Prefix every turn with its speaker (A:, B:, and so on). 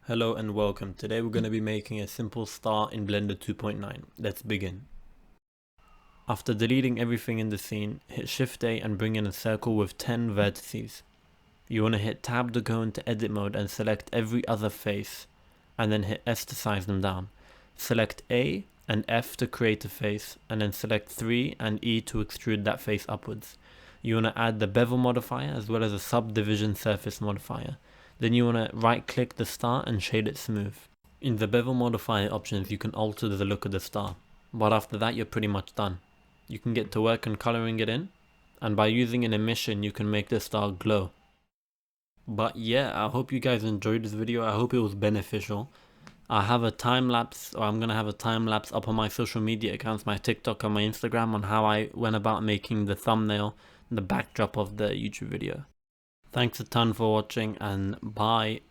A: Hello and welcome. Today we're going to be making a simple star in Blender 2.9. Let's begin. After deleting everything in the scene, hit Shift-A and bring in a circle with 10 vertices. You want to hit Tab to go into edit mode and select every other face, and then hit S to size them down. Select A and F to create a face, and then select 3 and E to extrude that face upwards. You want to add the bevel modifier as well as a subdivision surface modifier. Then you want to right click the star and shade it smooth. In the bevel modifier options you can alter the look of the star, but after that you're pretty much done. You can get to work on coloring it in, and by using an emission you can make the star glow. But yeah, I hope you guys enjoyed this video. I hope it was beneficial. I have a time lapse, or I'm going to have a time lapse up on my social media accounts, my TikTok and my Instagram, on how I went about making the thumbnail and the backdrop of the YouTube video. Thanks a ton for watching, and bye.